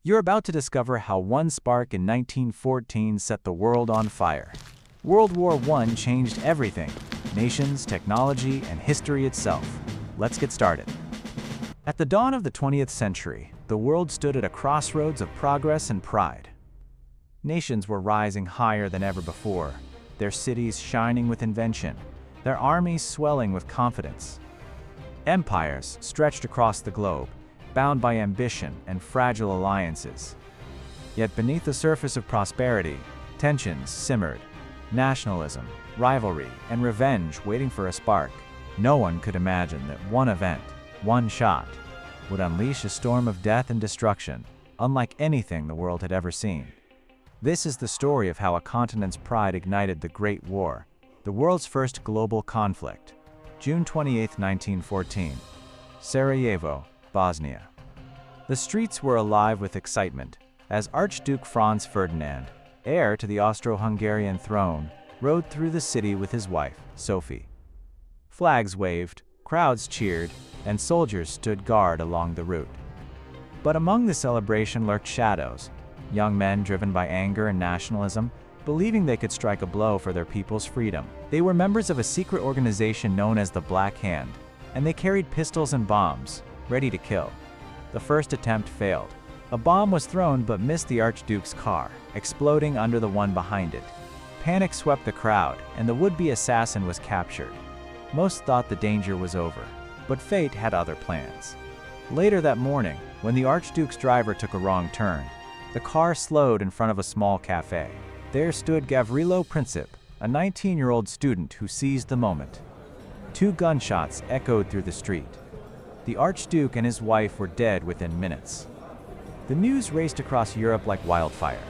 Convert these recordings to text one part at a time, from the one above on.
You're about to discover how one spark in 1914 set the world on fire. World War I changed everything: nations, technology, and history itself. Let's get started. At the dawn of the 20th century, the world stood at a crossroads of progress and pride. Nations were rising higher than ever before, their cities shining with invention, their armies swelling with confidence. Empires stretched across the globe, bound by ambition and fragile alliances. Yet beneath the surface of prosperity, tensions simmered, nationalism, rivalry, and revenge waiting for a spark. No one could imagine that one event, one shot, would unleash a storm of death and destruction, unlike anything the world had ever seen. This is the story of how a continent's pride ignited the Great War, the world's first global conflict. June 28, 1914. Sarajevo, Bosnia. The streets were alive with excitement as Archduke Franz Ferdinand, heir to the Austro-Hungarian throne, rode through the city with his wife, Sophie. Flags waved, crowds cheered, and soldiers stood guard along the route. But among the celebration lurked shadows, young men driven by anger and nationalism, believing they could strike a blow for their people's freedom. They were members of a secret organization known as the Black Hand, and they carried pistols and bombs, ready to kill. The first attempt failed. A bomb was thrown but missed the Archduke's car, exploding under the one behind it. Panic swept the crowd, and the would-be assassin was captured. Most thought the danger was over, but fate had other plans. Later that morning, when the Archduke's driver took a wrong turn, the car slowed in front of a small cafe. There stood Gavrilo Princip, a 19-year-old student who seized the moment. 2 gunshots echoed through the street. The Archduke and his wife were dead within minutes. The news raced across Europe like wildfire.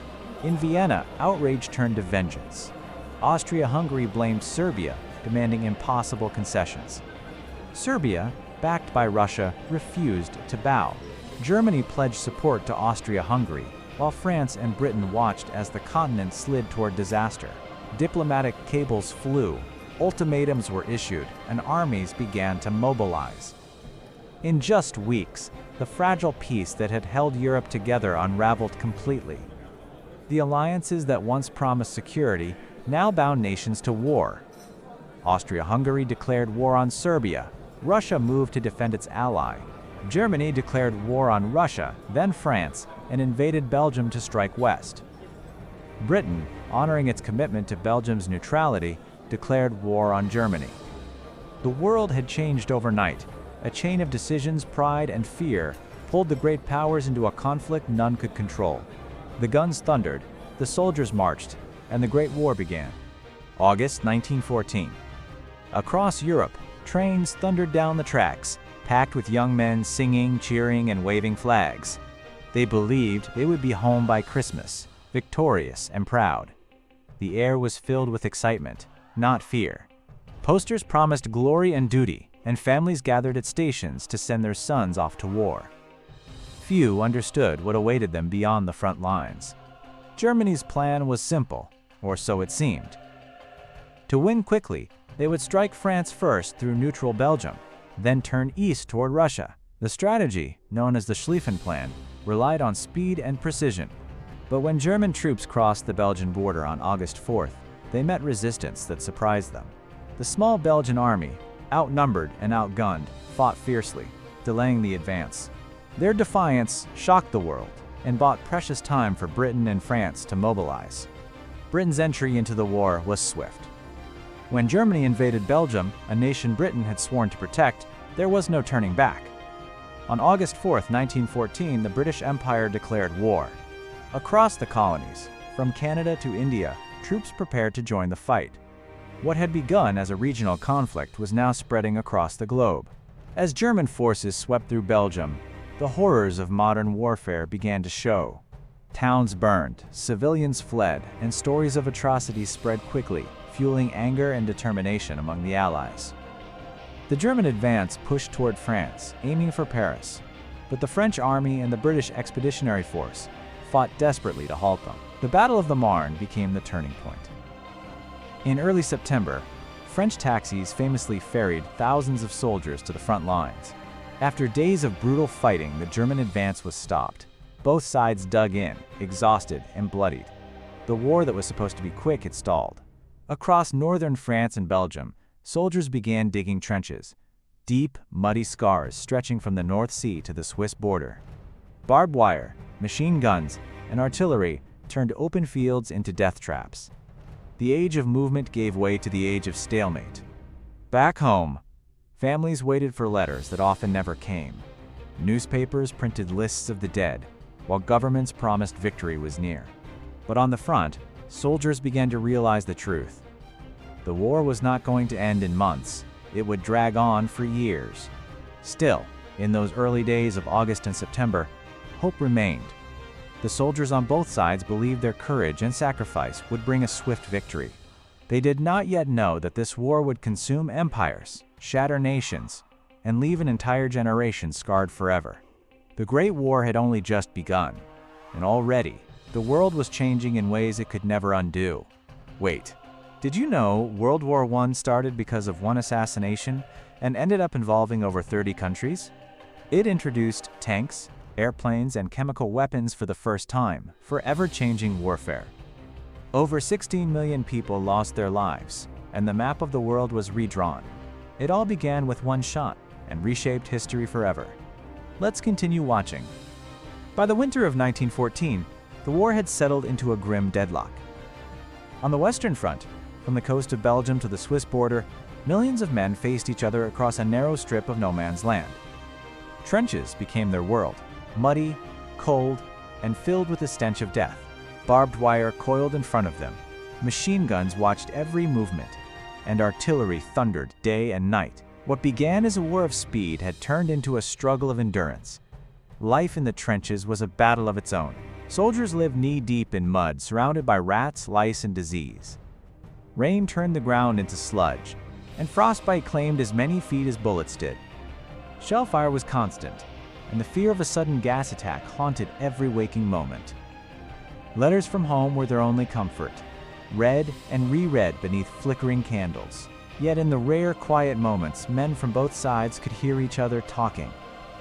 In Vienna, outrage turned to vengeance. Austria-Hungary blamed Serbia, demanding impossible concessions. Serbia, backed by Russia, refused to bow. Germany pledged support to Austria-Hungary, while France and Britain watched as the continent slid toward disaster. Diplomatic cables flew, ultimatums were issued, and armies began to mobilize. In just weeks, the fragile peace that had held Europe together unraveled completely. The alliances that once promised security now bound nations to war. Austria-Hungary declared war on Serbia. Russia moved to defend its ally. Germany declared war on Russia, then France, and invaded Belgium to strike west. Britain, honoring its commitment to Belgium's neutrality, declared war on Germany. The world had changed overnight. A chain of decisions, pride, and fear pulled the great powers into a conflict none could control. The guns thundered, the soldiers marched, and the Great War began. August 1914. Across Europe, trains thundered down the tracks, packed with young men singing, cheering, and waving flags. They believed they would be home by Christmas, victorious and proud. The air was filled with excitement, not fear. Posters promised glory and duty, and families gathered at stations to send their sons off to war. Few understood what awaited them beyond the front lines. Germany's plan was simple, or so it seemed. To win quickly, they would strike France first through neutral Belgium, then turn east toward Russia. The strategy, known as the Schlieffen Plan, relied on speed and precision. But when German troops crossed the Belgian border on August 4th, they met resistance that surprised them. The small Belgian army, outnumbered and outgunned, fought fiercely, delaying the advance. Their defiance shocked the world and bought precious time for Britain and France to mobilize. Britain's entry into the war was swift. When Germany invaded Belgium, a nation Britain had sworn to protect, there was no turning back. On August 4, 1914, the British Empire declared war. Across the colonies, from Canada to India, troops prepared to join the fight. What had begun as a regional conflict was now spreading across the globe. As German forces swept through Belgium, the horrors of modern warfare began to show. Towns burned, civilians fled, and stories of atrocities spread quickly, fueling anger and determination among the Allies. The German advance pushed toward France, aiming for Paris, but the French army and the British Expeditionary Force fought desperately to halt them. The Battle of the Marne became the turning point. In early September, French taxis famously ferried thousands of soldiers to the front lines. After days of brutal fighting, the German advance was stopped. Both sides dug in, exhausted and bloodied. The war that was supposed to be quick had stalled. Across northern France and Belgium, soldiers began digging trenches, deep, muddy scars stretching from the North Sea to the Swiss border. Barbed wire, machine guns, and artillery turned open fields into death traps. The age of movement gave way to the age of stalemate. Back home, families waited for letters that often never came. Newspapers printed lists of the dead, while governments promised victory was near. But on the front, soldiers began to realize the truth. The war was not going to end in months. It would drag on for years. Still, in those early days of August and September, hope remained. The soldiers on both sides believed their courage and sacrifice would bring a swift victory. They did not yet know that this war would consume empires, shatter nations, and leave an entire generation scarred forever. The Great War had only just begun, and already, the world was changing in ways it could never undo. Wait, did you know World War I started because of one assassination and ended up involving over 30 countries? It introduced tanks, airplanes, and chemical weapons for the first time, forever changing warfare. Over 16 million people lost their lives, and the map of the world was redrawn. It all began with one shot and reshaped history forever. Let's continue watching. By the winter of 1914, the war had settled into a grim deadlock. On the Western Front, from the coast of Belgium to the Swiss border, millions of men faced each other across a narrow strip of no man's land. Trenches became their world, muddy, cold, and filled with the stench of death. Barbed wire coiled in front of them. Machine guns watched every movement, and artillery thundered day and night. What began as a war of speed had turned into a struggle of endurance. Life in the trenches was a battle of its own. Soldiers lived knee-deep in mud, surrounded by rats, lice, and disease. Rain turned the ground into sludge, and frostbite claimed as many feet as bullets did. Shellfire was constant, and the fear of a sudden gas attack haunted every waking moment. Letters from home were their only comfort, read and reread beneath flickering candles. Yet in the rare, quiet moments, men from both sides could hear each other talking,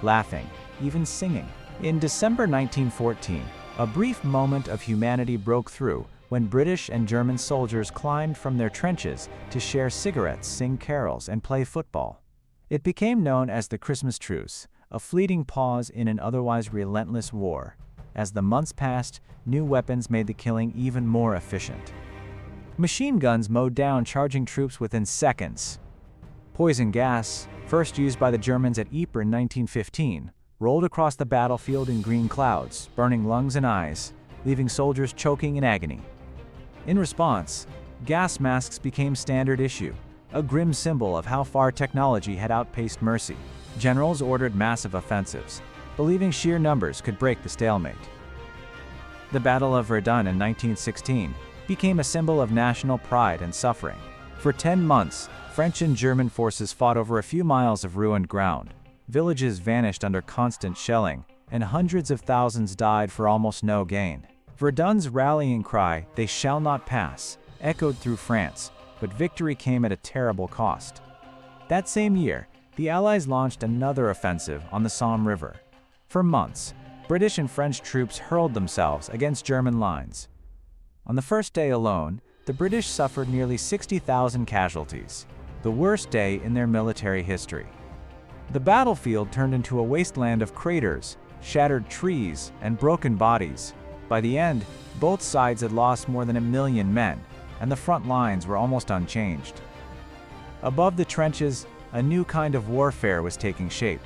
laughing, even singing. In December 1914, a brief moment of humanity broke through when British and German soldiers climbed from their trenches to share cigarettes, sing carols, and play football. It became known as the Christmas Truce, a fleeting pause in an otherwise relentless war. As the months passed, new weapons made the killing even more efficient. Machine guns mowed down charging troops within seconds. Poison gas, first used by the Germans at Ypres in 1915, rolled across the battlefield in green clouds, burning lungs and eyes, leaving soldiers choking in agony. In response, gas masks became standard issue, a grim symbol of how far technology had outpaced mercy. Generals ordered massive offensives, believing sheer numbers could break the stalemate. The Battle of Verdun in 1916 became a symbol of national pride and suffering. For 10 months, French and German forces fought over a few miles of ruined ground. Villages vanished under constant shelling, and hundreds of thousands died for almost no gain. Verdun's rallying cry, "They shall not pass," echoed through France, but victory came at a terrible cost. That same year, the Allies launched another offensive on the Somme River. For months, British and French troops hurled themselves against German lines. On the first day alone, the British suffered nearly 60,000 casualties, the worst day in their military history. The battlefield turned into a wasteland of craters, shattered trees, and broken bodies. By the end, both sides had lost more than 1 million men, and the front lines were almost unchanged. Above the trenches, a new kind of warfare was taking shape.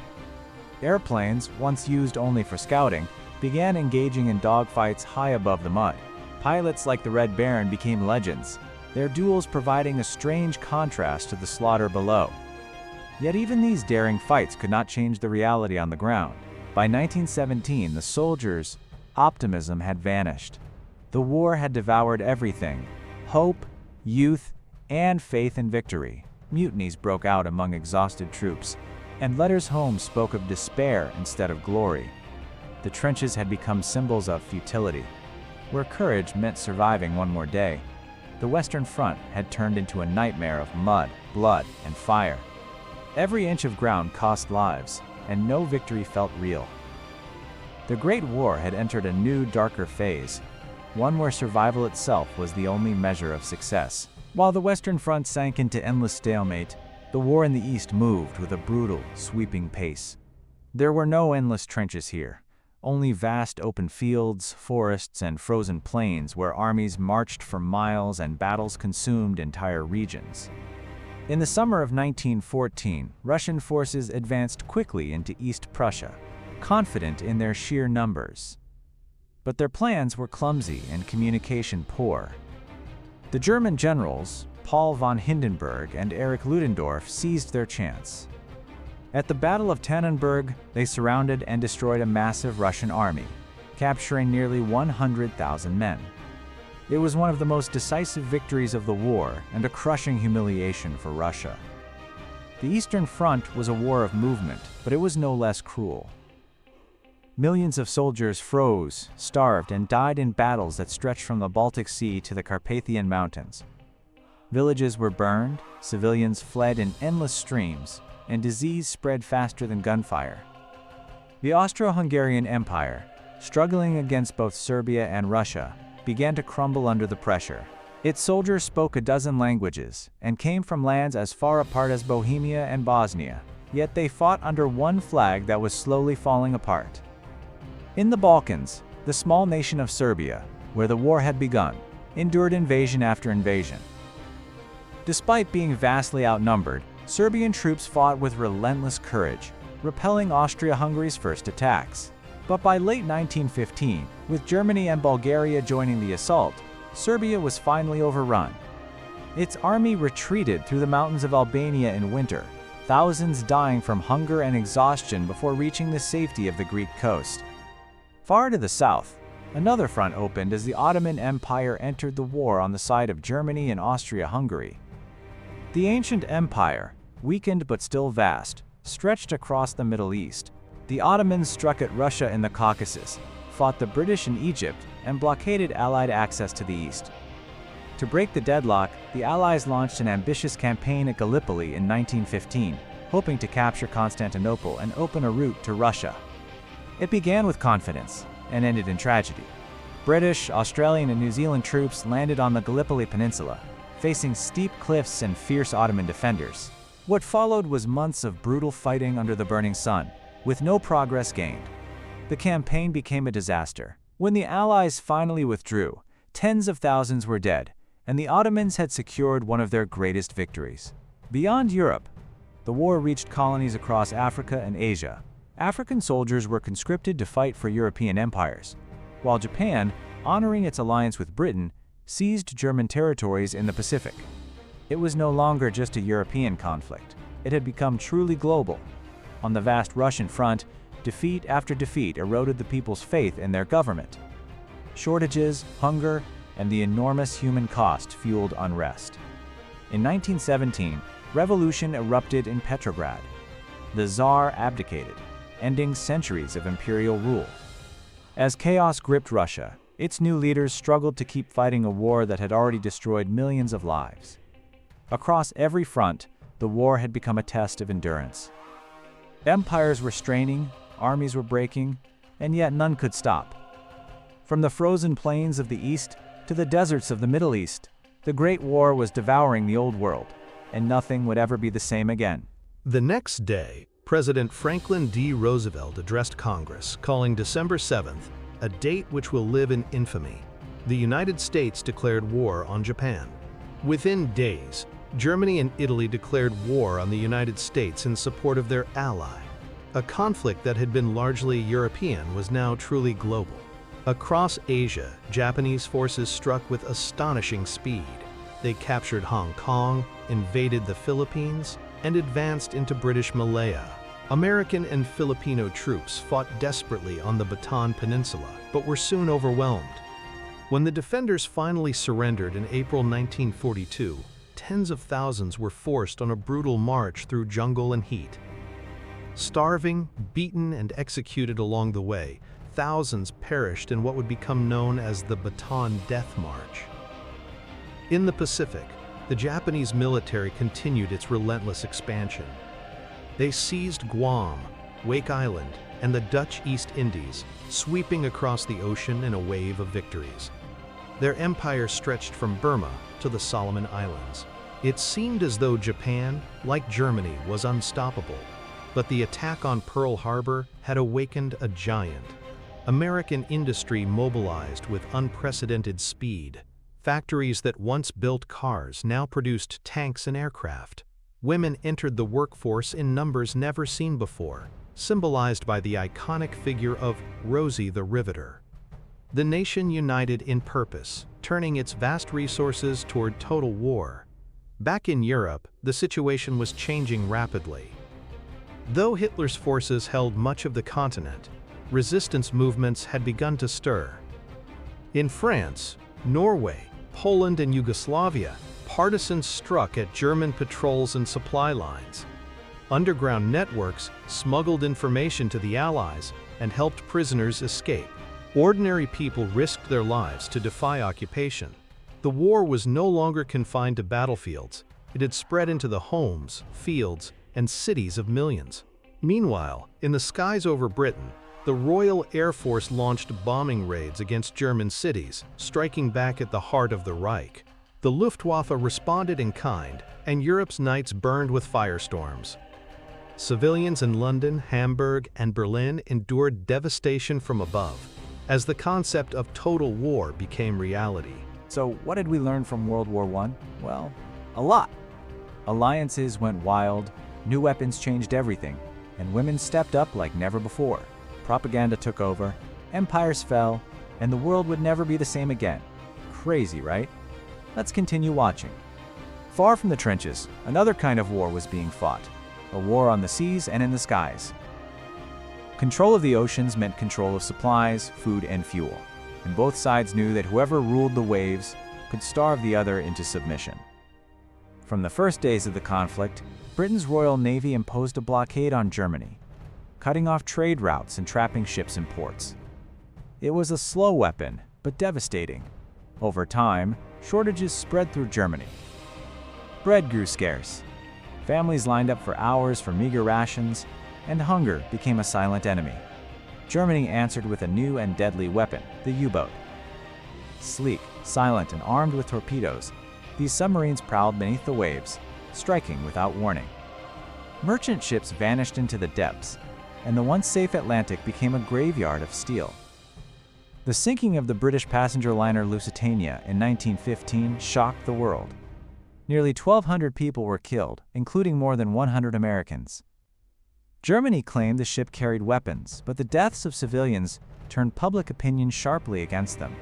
Airplanes, once used only for scouting, began engaging in dogfights high above the mud. Pilots like the Red Baron became legends, their duels providing a strange contrast to the slaughter below. Yet even these daring fights could not change the reality on the ground. By 1917, the soldiers' optimism had vanished. The war had devoured everything: hope, youth, and faith in victory. Mutinies broke out among exhausted troops, and letters home spoke of despair instead of glory. The trenches had become symbols of futility. Where courage meant surviving one more day, the Western Front had turned into a nightmare of mud, blood, and fire. Every inch of ground cost lives, and no victory felt real. The Great War had entered a new, darker phase, one where survival itself was the only measure of success. While the Western Front sank into endless stalemate, the war in the East moved with a brutal, sweeping pace. There were no endless trenches here, only vast open fields, forests, and frozen plains where armies marched for miles and battles consumed entire regions. In the summer of 1914, Russian forces advanced quickly into East Prussia, confident in their sheer numbers. But their plans were clumsy and communication poor. The German generals, Paul von Hindenburg and Erich Ludendorff, seized their chance. At the Battle of Tannenberg, they surrounded and destroyed a massive Russian army, capturing nearly 100,000 men. It was one of the most decisive victories of the war and a crushing humiliation for Russia. The Eastern Front was a war of movement, but it was no less cruel. Millions of soldiers froze, starved, and died in battles that stretched from the Baltic Sea to the Carpathian Mountains. Villages were burned, civilians fled in endless streams, and disease spread faster than gunfire. The Austro-Hungarian Empire, struggling against both Serbia and Russia, began to crumble under the pressure. Its soldiers spoke a dozen languages and came from lands as far apart as Bohemia and Bosnia, yet they fought under one flag that was slowly falling apart. In the Balkans, the small nation of Serbia, where the war had begun, endured invasion after invasion. Despite being vastly outnumbered, Serbian troops fought with relentless courage, repelling Austria-Hungary's first attacks. But by late 1915, with Germany and Bulgaria joining the assault, Serbia was finally overrun. Its army retreated through the mountains of Albania in winter, thousands dying from hunger and exhaustion before reaching the safety of the Greek coast. Far to the south, another front opened as the Ottoman Empire entered the war on the side of Germany and Austria-Hungary. The ancient empire, weakened but still vast, stretched across the Middle East. The Ottomans struck at Russia in the Caucasus, fought the British in Egypt, and blockaded Allied access to the east. To break the deadlock, the Allies launched an ambitious campaign at Gallipoli in 1915, hoping to capture Constantinople and open a route to Russia. It began with confidence and ended in tragedy. British, Australian, and New Zealand troops landed on the Gallipoli Peninsula, facing steep cliffs and fierce Ottoman defenders. What followed was months of brutal fighting under the burning sun, with no progress gained. The campaign became a disaster. When the Allies finally withdrew, tens of thousands were dead, and the Ottomans had secured one of their greatest victories. Beyond Europe, the war reached colonies across Africa and Asia. African soldiers were conscripted to fight for European empires, while Japan, honoring its alliance with Britain, seized German territories in the Pacific. It was no longer just a European conflict. It had become truly global. On the vast Russian front, defeat after defeat eroded the people's faith in their government. Shortages, hunger, and the enormous human cost fueled unrest. In 1917, revolution erupted in Petrograd. The Tsar abdicated, ending centuries of imperial rule. As chaos gripped Russia, its new leaders struggled to keep fighting a war that had already destroyed millions of lives. Across every front, the war had become a test of endurance. Empires were straining, armies were breaking, and yet none could stop. From the frozen plains of the East to the deserts of the Middle East, the Great War was devouring the Old World, and nothing would ever be the same again. The next day, President Franklin D. Roosevelt addressed Congress, calling December 7th a date which will live in infamy. The United States declared war on Japan. Within days, Germany and Italy declared war on the United States in support of their ally. A conflict that had been largely European was now truly global. Across Asia, Japanese forces struck with astonishing speed. They captured Hong Kong, invaded the Philippines, and advanced into British Malaya. American and Filipino troops fought desperately on the Bataan Peninsula, but were soon overwhelmed. When the defenders finally surrendered in April 1942, tens of thousands were forced on a brutal march through jungle and heat. Starving, beaten, and executed along the way, thousands perished in what would become known as the Bataan Death March. In the Pacific, the Japanese military continued its relentless expansion. They seized Guam, Wake Island, and the Dutch East Indies, sweeping across the ocean in a wave of victories. Their empire stretched from Burma to the Solomon Islands. It seemed as though Japan, like Germany, was unstoppable. But the attack on Pearl Harbor had awakened a giant. American industry mobilized with unprecedented speed. Factories that once built cars now produced tanks and aircraft. Women entered the workforce in numbers never seen before, symbolized by the iconic figure of Rosie the Riveter. The nation united in purpose, turning its vast resources toward total war. Back in Europe, the situation was changing rapidly. Though Hitler's forces held much of the continent, resistance movements had begun to stir. In France, Norway, Poland, and Yugoslavia, partisans struck at German patrols and supply lines. Underground networks smuggled information to the Allies and helped prisoners escape. Ordinary people risked their lives to defy occupation. The war was no longer confined to battlefields. It had spread into the homes, fields, and cities of millions. Meanwhile, in the skies over Britain, the Royal Air Force launched bombing raids against German cities, striking back at the heart of the Reich. The Luftwaffe responded in kind, and Europe's nights burned with firestorms. Civilians in London, Hamburg, and Berlin endured devastation from above, as the concept of total war became reality. So what did we learn from World War I? Well, a lot. Alliances went wild, new weapons changed everything, and women stepped up like never before. Propaganda took over, empires fell, and the world would never be the same again. Crazy, right? Let's continue watching. Far from the trenches, another kind of war was being fought, a war on the seas and in the skies. Control of the oceans meant control of supplies, food, and fuel, and both sides knew that whoever ruled the waves could starve the other into submission. From the first days of the conflict, Britain's Royal Navy imposed a blockade on Germany, cutting off trade routes and trapping ships in ports. It was a slow weapon, but devastating. Over time, shortages spread through Germany. Bread grew scarce. Families lined up for hours for meager rations, and hunger became a silent enemy. Germany answered with a new and deadly weapon, the U-boat. Sleek, silent, and armed with torpedoes, these submarines prowled beneath the waves, striking without warning. Merchant ships vanished into the depths, and the once safe Atlantic became a graveyard of steel. The sinking of the British passenger liner Lusitania in 1915 shocked the world. Nearly 1,200 people were killed, including more than 100 Americans. Germany claimed the ship carried weapons, but the deaths of civilians turned public opinion sharply against them.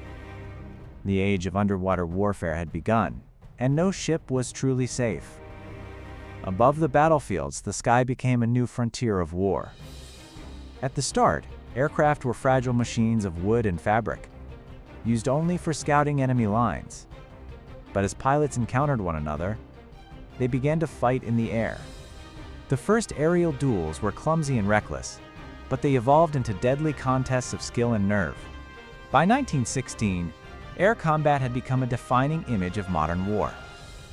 The age of underwater warfare had begun, and no ship was truly safe. Above the battlefields, the sky became a new frontier of war. At the start, aircraft were fragile machines of wood and fabric, used only for scouting enemy lines. But as pilots encountered one another, they began to fight in the air. The first aerial duels were clumsy and reckless, but they evolved into deadly contests of skill and nerve. By 1916, air combat had become a defining image of modern war.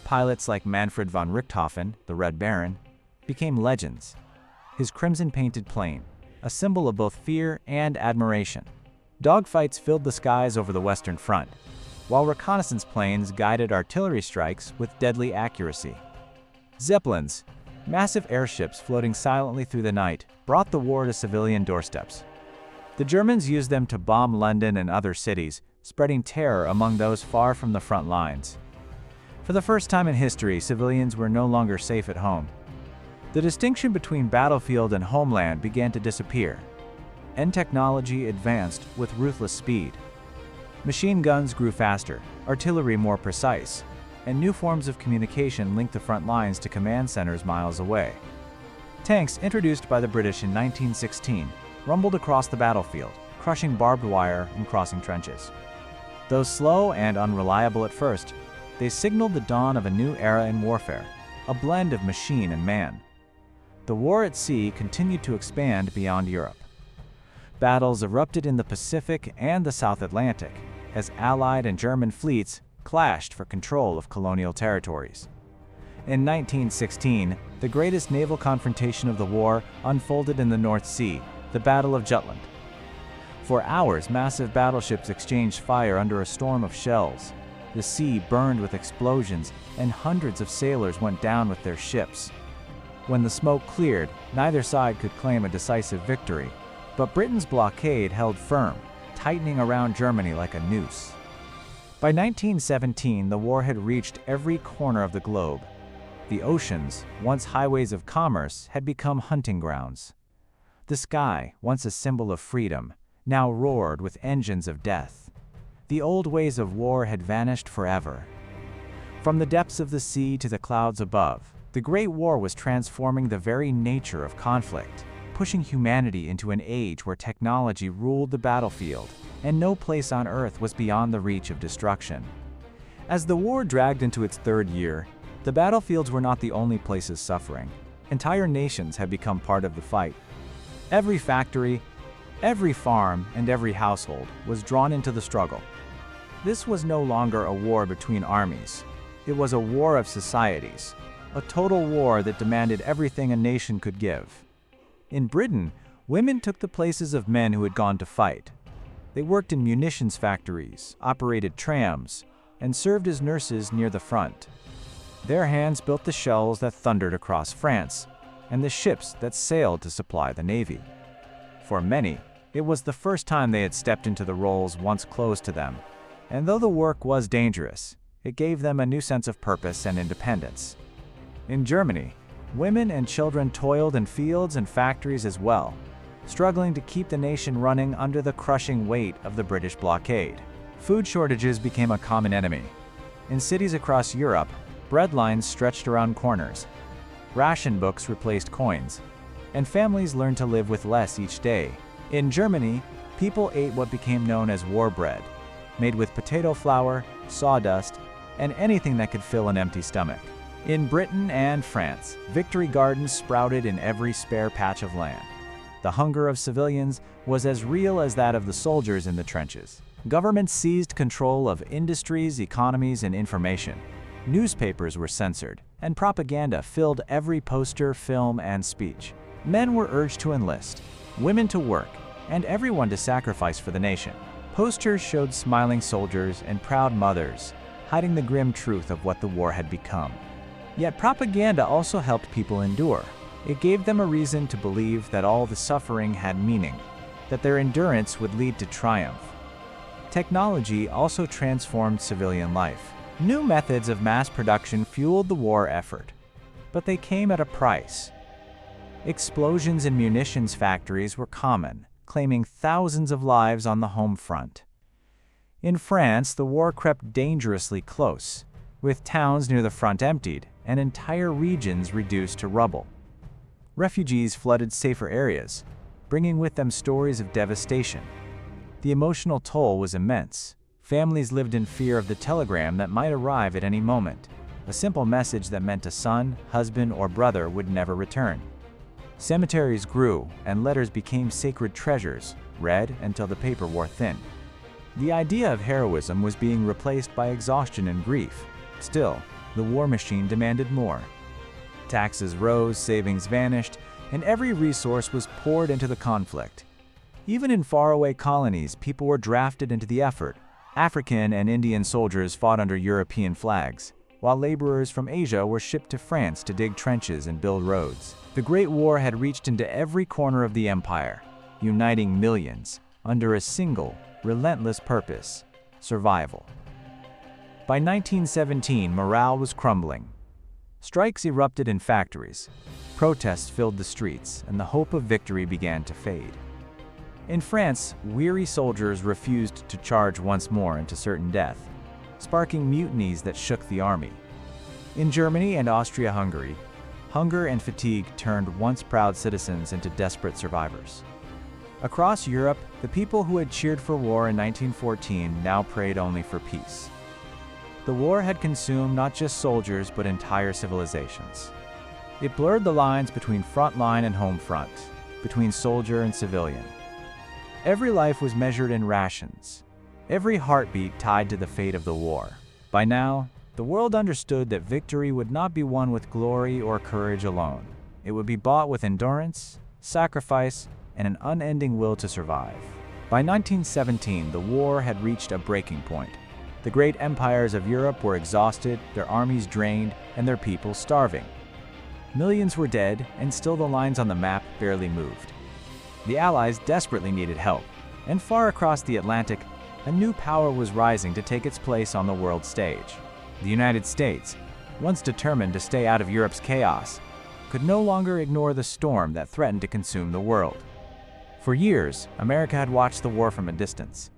Pilots like Manfred von Richthofen, the Red Baron, became legends. His crimson-painted plane, a symbol of both fear and admiration. Dogfights filled the skies over the Western Front, while reconnaissance planes guided artillery strikes with deadly accuracy. Zeppelins, massive airships floating silently through the night, brought the war to civilian doorsteps. The Germans used them to bomb London and other cities, spreading terror among those far from the front lines. For the first time in history, civilians were no longer safe at home. The distinction between battlefield and homeland began to disappear, and technology advanced with ruthless speed. Machine guns grew faster, artillery more precise, and new forms of communication linked the front lines to command centers miles away. Tanks, introduced by the British in 1916, rumbled across the battlefield, crushing barbed wire and crossing trenches. Though slow and unreliable at first, they signaled the dawn of a new era in warfare, a blend of machine and man. The war at sea continued to expand beyond Europe. Battles erupted in the Pacific and the South Atlantic, as Allied and German fleets clashed for control of colonial territories. In 1916, the greatest naval confrontation of the war unfolded in the North Sea, the Battle of Jutland. For hours, massive battleships exchanged fire under a storm of shells. The sea burned with explosions, and hundreds of sailors went down with their ships. When the smoke cleared, neither side could claim a decisive victory, but Britain's blockade held firm, tightening around Germany like a noose. By 1917, the war had reached every corner of the globe. The oceans, once highways of commerce, had become hunting grounds. The sky, once a symbol of freedom, now roared with engines of death. The old ways of war had vanished forever. From the depths of the sea to the clouds above, the Great War was transforming the very nature of conflict, pushing humanity into an age where technology ruled the battlefield, and no place on Earth was beyond the reach of destruction. As the war dragged into its third year, the battlefields were not the only places suffering. Entire nations had become part of the fight. Every factory, every farm, and every household was drawn into the struggle. This was no longer a war between armies. It was a war of societies, a total war that demanded everything a nation could give. In Britain, women took the places of men who had gone to fight. They worked in munitions factories, operated trams, and served as nurses near the front. Their hands built the shells that thundered across France, and the ships that sailed to supply the Navy. For many, it was the first time they had stepped into the roles once closed to them, and though the work was dangerous, it gave them a new sense of purpose and independence. In Germany, women and children toiled in fields and factories as well, struggling to keep the nation running under the crushing weight of the British blockade. Food shortages became a common enemy. In cities across Europe, bread lines stretched around corners. Ration books replaced coins, and families learned to live with less each day. In Germany, people ate what became known as war bread, made with potato flour, sawdust, and anything that could fill an empty stomach. In Britain and France, victory gardens sprouted in every spare patch of land. The hunger of civilians was as real as that of the soldiers in the trenches. Governments seized control of industries, economies, and information. Newspapers were censored, and propaganda filled every poster, film, and speech. Men were urged to enlist, women to work, and everyone to sacrifice for the nation. Posters showed smiling soldiers and proud mothers, hiding the grim truth of what the war had become. Yet propaganda also helped people endure. It gave them a reason to believe that all the suffering had meaning, that their endurance would lead to triumph. Technology also transformed civilian life. New methods of mass production fueled the war effort, but they came at a price. Explosions in munitions factories were common, claiming thousands of lives on the home front. In France, the war crept dangerously close, with towns near the front emptied and entire regions reduced to rubble. Refugees flooded safer areas, bringing with them stories of devastation. The emotional toll was immense. Families lived in fear of the telegram that might arrive at any moment, a simple message that meant a son, husband, or brother would never return. Cemeteries grew, and letters became sacred treasures, read until the paper wore thin. The idea of heroism was being replaced by exhaustion and grief. Still, the war machine demanded more. Taxes rose, savings vanished, and every resource was poured into the conflict. Even in faraway colonies, people were drafted into the effort. African and Indian soldiers fought under European flags, while laborers from Asia were shipped to France to dig trenches and build roads. The Great War had reached into every corner of the empire, uniting millions under a single, relentless purpose: survival. By 1917, morale was crumbling. Strikes erupted in factories, protests filled the streets, and the hope of victory began to fade. In France, weary soldiers refused to charge once more into certain death, sparking mutinies that shook the army. In Germany and Austria-Hungary, hunger and fatigue turned once proud citizens into desperate survivors. Across Europe, the people who had cheered for war in 1914 now prayed only for peace. The war had consumed not just soldiers but entire civilizations. It blurred the lines between front line and home front, between soldier and civilian. Every life was measured in rations, every heartbeat tied to the fate of the war. By now, the world understood that victory would not be won with glory or courage alone. It would be bought with endurance, sacrifice, and an unending will to survive. By 1917, the war had reached a breaking point. The great empires of Europe were exhausted, their armies drained, and their people starving. Millions were dead, and still the lines on the map barely moved. The Allies desperately needed help, and far across the Atlantic, a new power was rising to take its place on the world stage. The United States, once determined to stay out of Europe's chaos, could no longer ignore the storm that threatened to consume the world. For years, America had watched the war from a distance.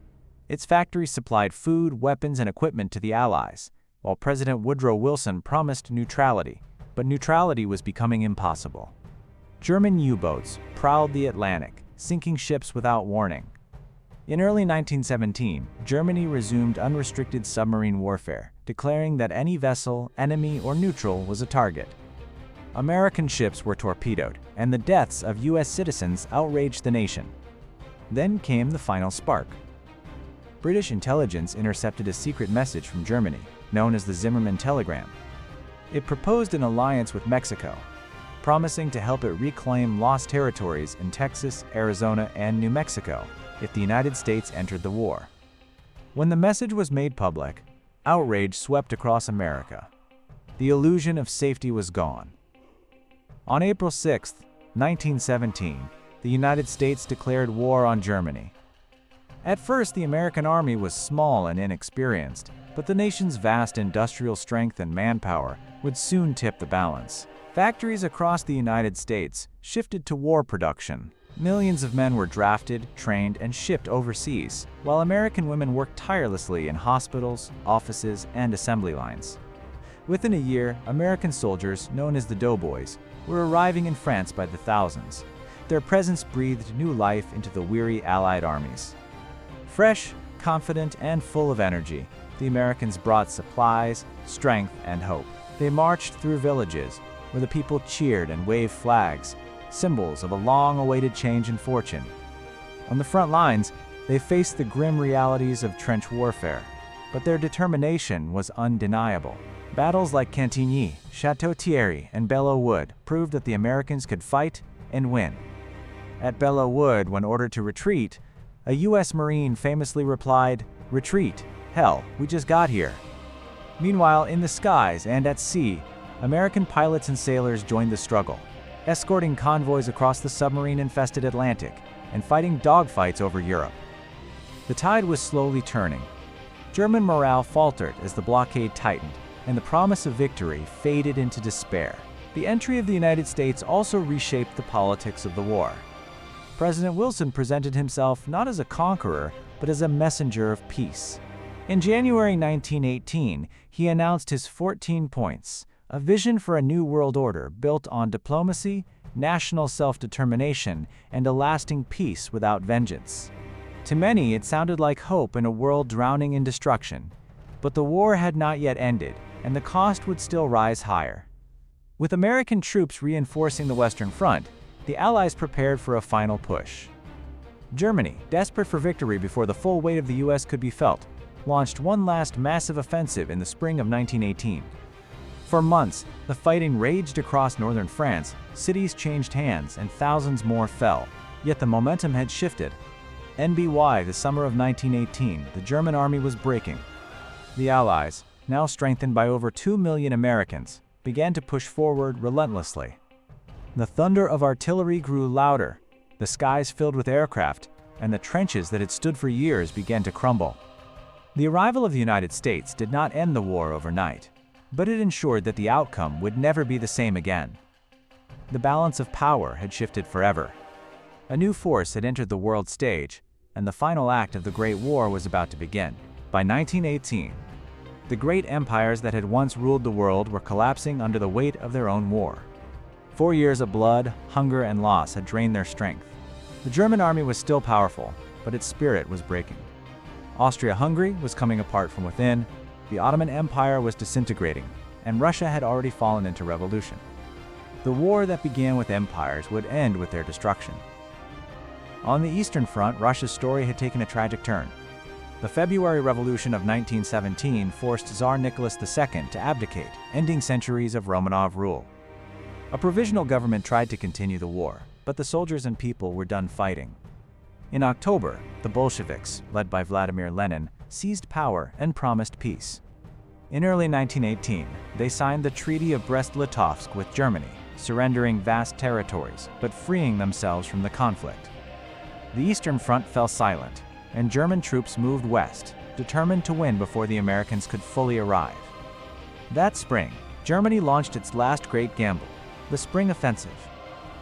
Its factories supplied food, weapons, and equipment to the Allies, while President Woodrow Wilson promised neutrality, but neutrality was becoming impossible. German U-boats prowled the Atlantic, sinking ships without warning. In early 1917, Germany resumed unrestricted submarine warfare, declaring that any vessel, enemy, or neutral was a target. American ships were torpedoed, and the deaths of U.S. citizens outraged the nation. Then came the final spark. British intelligence intercepted a secret message from Germany, known as the Zimmermann Telegram. It proposed an alliance with Mexico, promising to help it reclaim lost territories in Texas, Arizona, and New Mexico if the United States entered the war. When the message was made public, outrage swept across America. The illusion of safety was gone. On April 6, 1917, the United States declared war on Germany. At first, the American army was small and inexperienced, but the nation's vast industrial strength and manpower would soon tip the balance. Factories across the United States shifted to war production. Millions of men were drafted, trained, and shipped overseas, while American women worked tirelessly in hospitals, offices, and assembly lines. Within a year, American soldiers, known as the Doughboys, were arriving in France by the thousands. Their presence breathed new life into the weary Allied armies. Fresh, confident, and full of energy, the Americans brought supplies, strength, and hope. They marched through villages, where the people cheered and waved flags, symbols of a long-awaited change in fortune. On the front lines, they faced the grim realities of trench warfare, but their determination was undeniable. Battles like Cantigny, Château Thierry, and Belleau Wood proved that the Americans could fight and win. At Belleau Wood, when ordered to retreat, a U.S. Marine famously replied, "Retreat? Hell, we just got here." Meanwhile, in the skies and at sea, American pilots and sailors joined the struggle, escorting convoys across the submarine-infested Atlantic and fighting dogfights over Europe. The tide was slowly turning. German morale faltered as the blockade tightened, and the promise of victory faded into despair. The entry of the United States also reshaped the politics of the war. President Wilson presented himself not as a conqueror, but as a messenger of peace. In January 1918, he announced his 14 points, a vision for a new world order built on diplomacy, national self-determination, and a lasting peace without vengeance. To many, it sounded like hope in a world drowning in destruction. But the war had not yet ended, and the cost would still rise higher. With American troops reinforcing the Western Front, the Allies prepared for a final push. Germany, desperate for victory before the full weight of the U.S. could be felt, launched one last massive offensive in the spring of 1918. For months, the fighting raged across northern France, cities changed hands, and thousands more fell. Yet the momentum had shifted. NBY, the summer of 1918, the German army was breaking. The Allies, now strengthened by over 2 million Americans, began to push forward relentlessly. The thunder of artillery grew louder, the skies filled with aircraft, and the trenches that had stood for years began to crumble. The arrival of the United States did not end the war overnight, but it ensured that the outcome would never be the same again. The balance of power had shifted forever. A new force had entered the world stage, and the final act of the Great War was about to begin. By 1918, the great empires that had once ruled the world were collapsing under the weight of their own war. 4 years of blood, hunger, and loss had drained their strength. The German army was still powerful, but its spirit was breaking. Austria-Hungary was coming apart from within, the Ottoman Empire was disintegrating, and Russia had already fallen into revolution. The war that began with empires would end with their destruction. On the Eastern Front, Russia's story had taken a tragic turn. The February Revolution of 1917 forced Tsar Nicholas II to abdicate, ending centuries of Romanov rule. A provisional government tried to continue the war, but the soldiers and people were done fighting. In October, the Bolsheviks, led by Vladimir Lenin, seized power and promised peace. In early 1918, they signed the Treaty of Brest-Litovsk with Germany, surrendering vast territories but freeing themselves from the conflict. The Eastern Front fell silent, and German troops moved west, determined to win before the Americans could fully arrive. That spring, Germany launched its last great gamble, the Spring Offensive.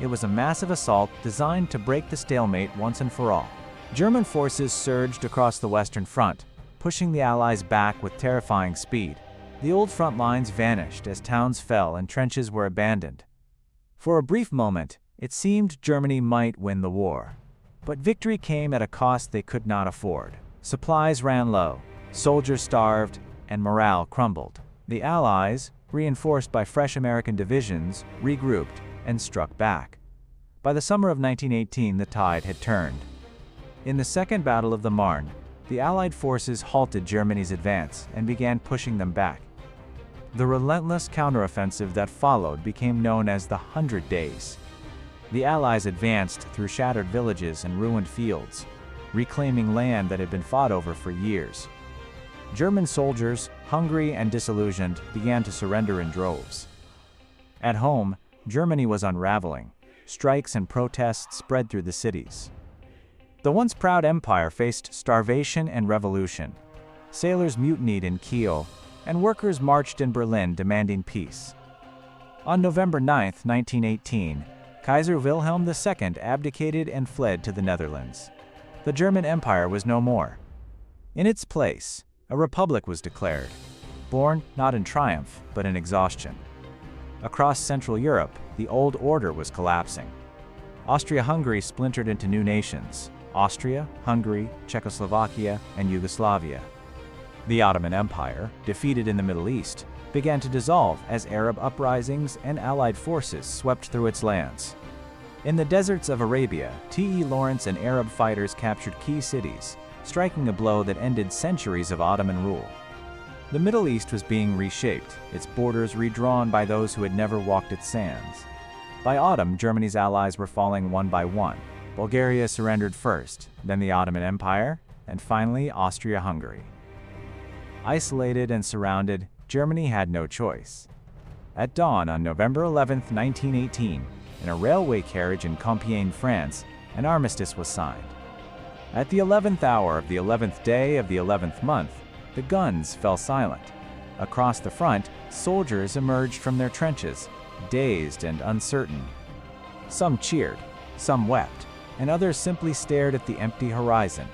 It was a massive assault designed to break the stalemate once and for all. German forces surged across the Western Front, pushing the Allies back with terrifying speed. The old front lines vanished as towns fell and trenches were abandoned. For a brief moment, it seemed Germany might win the war. But victory came at a cost they could not afford. Supplies ran low, soldiers starved, and morale crumbled. The Allies, reinforced by fresh American divisions, regrouped and struck back. By the summer of 1918, the tide had turned. In the Second Battle of the Marne, the Allied forces halted Germany's advance and began pushing them back. The relentless counteroffensive that followed became known as the 100 Days. The Allies advanced through shattered villages and ruined fields, reclaiming land that had been fought over for years. German soldiers, hungry and disillusioned, began to surrender in droves. At home, Germany was unraveling. Strikes and protests spread through the cities. The once proud empire faced starvation and revolution. Sailors mutinied in Kiel, and workers marched in Berlin demanding peace. On November 9, 1918, Kaiser Wilhelm II abdicated and fled to the Netherlands. The German Empire was no more. In its place, a republic was declared, born not in triumph, but in exhaustion. Across Central Europe, the old order was collapsing. Austria-Hungary splintered into new nations: Austria, Hungary, Czechoslovakia, and Yugoslavia. The Ottoman Empire, defeated in the Middle East, began to dissolve as Arab uprisings and Allied forces swept through its lands. In the deserts of Arabia, T.E. Lawrence and Arab fighters captured key cities, striking a blow that ended centuries of Ottoman rule. The Middle East was being reshaped, its borders redrawn by those who had never walked its sands. By autumn, Germany's allies were falling one by one. Bulgaria surrendered first, then the Ottoman Empire, and finally Austria-Hungary. Isolated and surrounded, Germany had no choice. At dawn on November 11, 1918, in a railway carriage in Compiègne, France, an armistice was signed. At the 11th hour of the 11th day of the 11th month, the guns fell silent. Across the front, soldiers emerged from their trenches, dazed and uncertain. Some cheered, some wept, and others simply stared at the empty horizon.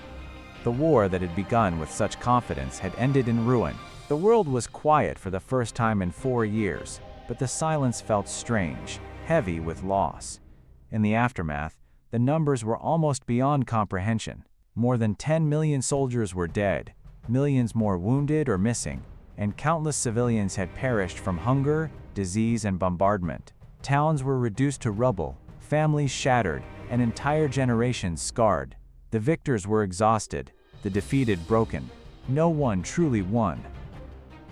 The war that had begun with such confidence had ended in ruin. The world was quiet for the first time in 4 years, but the silence felt strange, heavy with loss. In the aftermath, the numbers were almost beyond comprehension. More than 10 million soldiers were dead, millions more wounded or missing, and countless civilians had perished from hunger, disease, and bombardment. Towns were reduced to rubble, families shattered, and entire generations scarred. The victors were exhausted, the defeated broken. No one truly won.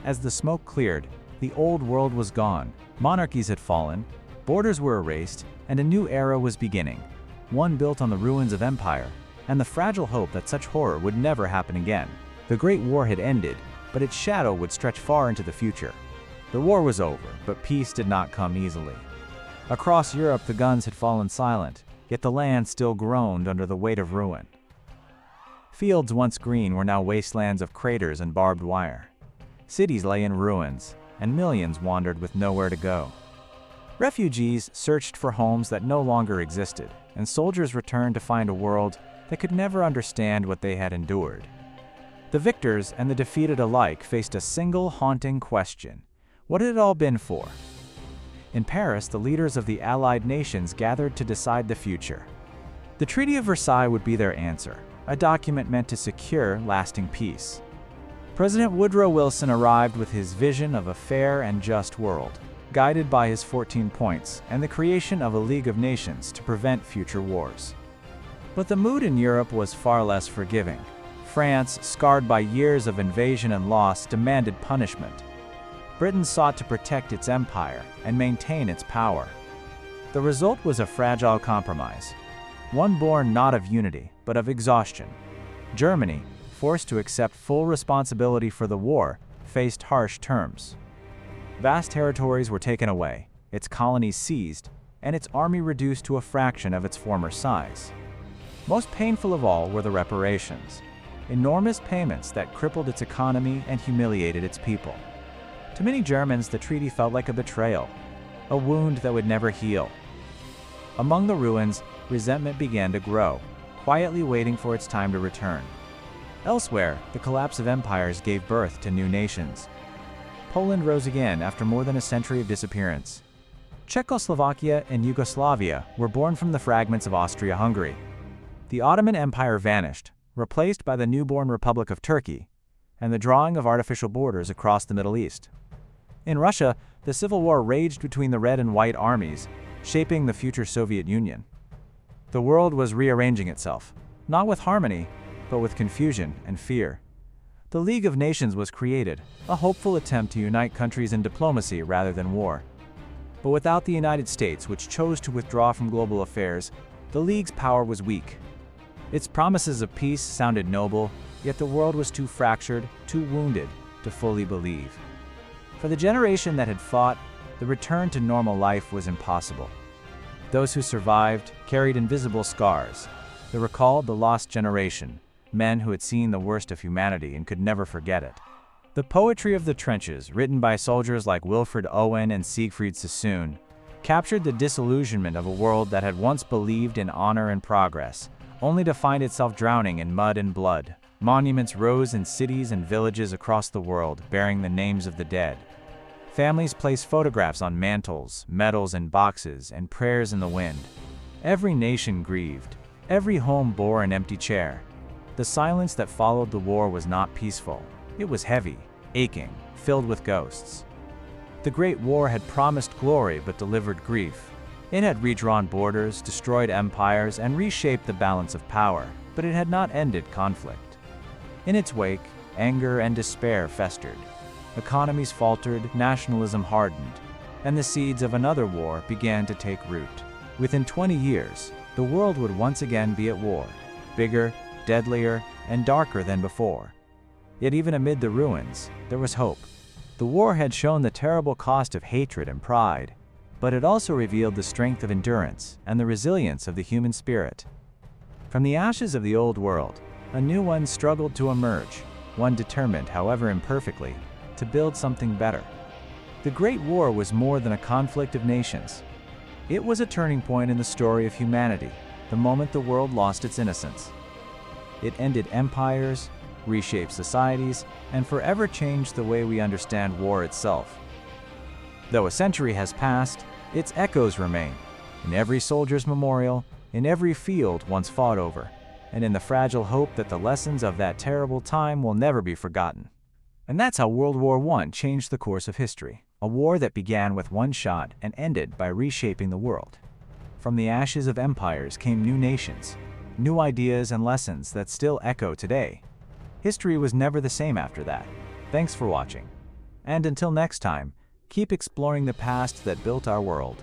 As the smoke cleared, the old world was gone. Monarchies had fallen, borders were erased, and a new era was beginning, one built on the ruins of empire and the fragile hope that such horror would never happen again. The Great War had ended, but its shadow would stretch far into the future. The war was over, but peace did not come easily. Across Europe, the guns had fallen silent, yet the land still groaned under the weight of ruin. Fields once green were now wastelands of craters and barbed wire. Cities lay in ruins, and millions wandered with nowhere to go. Refugees searched for homes that no longer existed, and soldiers returned to find a world that could never understand what they had endured. The victors and the defeated alike faced a single haunting question: what had it all been for? In Paris, the leaders of the Allied nations gathered to decide the future. The Treaty of Versailles would be their answer, a document meant to secure lasting peace. President Woodrow Wilson arrived with his vision of a fair and just world, guided by his 14 points and the creation of a League of Nations to prevent future wars. But the mood in Europe was far less forgiving. France, scarred by years of invasion and loss, demanded punishment. Britain sought to protect its empire and maintain its power. The result was a fragile compromise, one born not of unity, but of exhaustion. Germany, forced to accept full responsibility for the war, faced harsh terms. Vast territories were taken away, its colonies seized, and its army reduced to a fraction of its former size. Most painful of all were the reparations, enormous payments that crippled its economy and humiliated its people. To many Germans, the treaty felt like a betrayal, a wound that would never heal. Among the ruins, resentment began to grow, quietly waiting for its time to return. Elsewhere, the collapse of empires gave birth to new nations. Poland rose again after more than a century of disappearance. Czechoslovakia and Yugoslavia were born from the fragments of Austria-Hungary. The Ottoman Empire vanished, replaced by the newborn Republic of Turkey, and the drawing of artificial borders across the Middle East. In Russia, the civil war raged between the Red and White armies, shaping the future Soviet Union. The world was rearranging itself, not with harmony, but with confusion and fear. The League of Nations was created, a hopeful attempt to unite countries in diplomacy rather than war. But without the United States, which chose to withdraw from global affairs, the League's power was weak. Its promises of peace sounded noble, yet the world was too fractured, too wounded, to fully believe. For the generation that had fought, the return to normal life was impossible. Those who survived carried invisible scars. They recalled the lost generation, men who had seen the worst of humanity and could never forget it. The poetry of the trenches, written by soldiers like Wilfred Owen and Siegfried Sassoon, captured the disillusionment of a world that had once believed in honor and progress, only to find itself drowning in mud and blood. Monuments rose in cities and villages across the world, bearing the names of the dead. Families placed photographs on mantles, medals in boxes, and prayers in the wind. Every nation grieved. Every home bore an empty chair. The silence that followed the war was not peaceful. It was heavy, aching, filled with ghosts. The Great War had promised glory but delivered grief. It had redrawn borders, destroyed empires, and reshaped the balance of power, but it had not ended conflict. In its wake, anger and despair festered. Economies faltered, nationalism hardened, and the seeds of another war began to take root. Within 20 years, the world would once again be at war, bigger, deadlier, and darker than before. Yet even amid the ruins, there was hope. The war had shown the terrible cost of hatred and pride, but it also revealed the strength of endurance and the resilience of the human spirit. From the ashes of the old world, a new one struggled to emerge, one determined, however imperfectly, to build something better. The Great War was more than a conflict of nations. It was a turning point in the story of humanity, the moment the world lost its innocence. It ended empires, reshaped societies, and forever changed the way we understand war itself. Though a century has passed, its echoes remain, in every soldier's memorial, in every field once fought over, and in the fragile hope that the lessons of that terrible time will never be forgotten. And that's how World War I changed the course of history, a war that began with one shot and ended by reshaping the world. From the ashes of empires came new nations, new ideas and lessons that still echo today. History was never the same after that. Thanks for watching. And until next time, keep exploring the past that built our world.